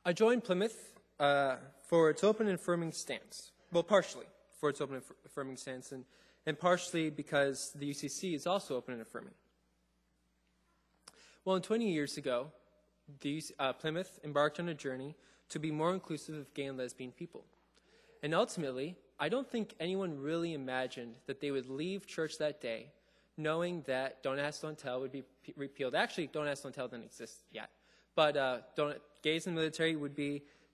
I joined Plymouth for its open and affirming stance. Well, partially for its open and affirming stance, and partially because the UCC is also open and affirming. Well, 20 years ago, Plymouth embarked on a journey to be more inclusive of gay and lesbian people. And ultimately, I don't think anyone really imagined that they would leave church that day knowing that Don't Ask, Don't Tell would be repealed. Actually, Don't Ask, Don't Tell didn't exist yet. But gays in the military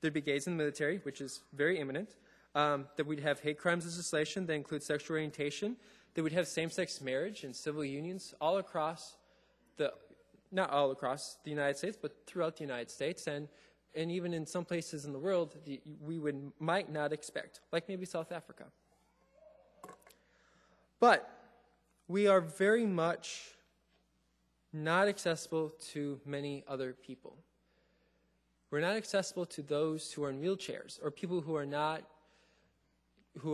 there'd be gays in the military, which is very imminent. That we'd have hate crimes legislation that includes sexual orientation. That we'd have same-sex marriage and civil unions all across not all across the United States, but throughout the United States, and even in some places in the world we might not expect, like maybe South Africa. But we are very much not accessible to many other people. We're not accessible to those who are in wheelchairs, or people who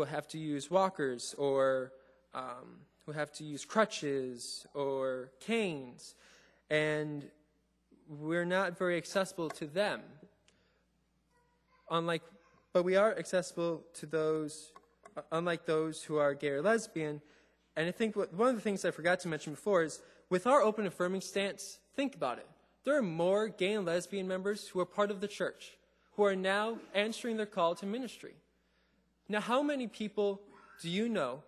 have to use walkers, or who have to use crutches or canes, and we're not very accessible to them. But we are accessible to those, unlike those who are gay or lesbian. And I think one of the things I forgot to mention before is, with our open affirming stance, think about it. There are more gay and lesbian members who are part of the church, who are now answering their call to ministry. Now, how many people do you know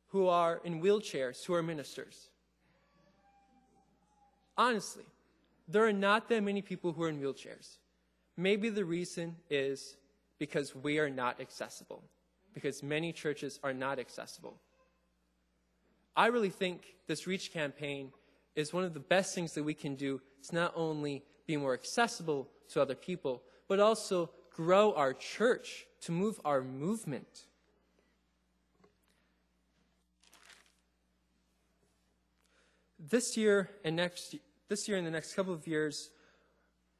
who are in wheelchairs who are ministers? Honestly, there are not that many people who are in wheelchairs. Maybe the reason is because we are not accessible, because many churches are not accessible. I really think this REACH campaign is one of the best things that we can do to not only be more accessible to other people, but also grow our church, to move our movement. This year and the next couple of years,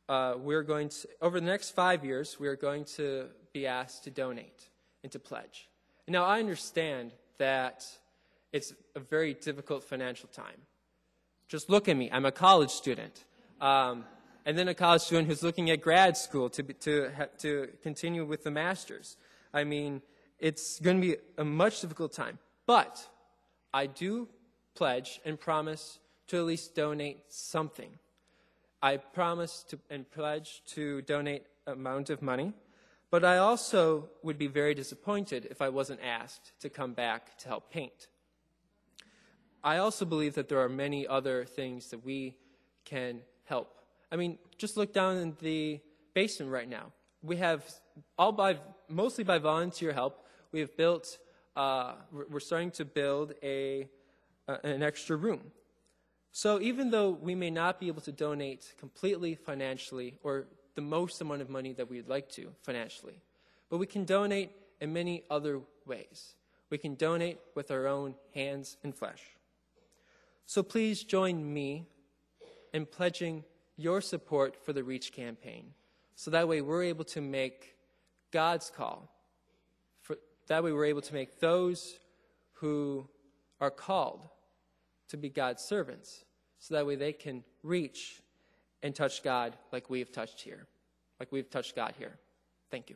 over the next 5 years, we are going to be asked to donate and to pledge. Now, I understand that it's a very difficult financial time. Just look at me. I'm a college student. And then a college student who's looking at grad school to continue with the master's. I mean, it's going to be a much difficult time. But I do pledge and promise to at least donate something. I promise and pledge to donate an amount of money, but I also would be very disappointed if I wasn't asked to come back to help paint. I also believe that there are many other things that we can help. I mean, just look down in the basement right now. We have, mostly by volunteer help, we have built, we're starting to build an extra room. So even though we may not be able to donate completely financially, or the most amount of money that we'd like to financially, but we can donate in many other ways. We can donate with our own hands and flesh. So please join me in pledging your support for the REACH campaign, so that way we're able to make God's call. That way we're able to make those who are called to be God's servants, so that way they can reach and touch God like we've touched God here. Thank you.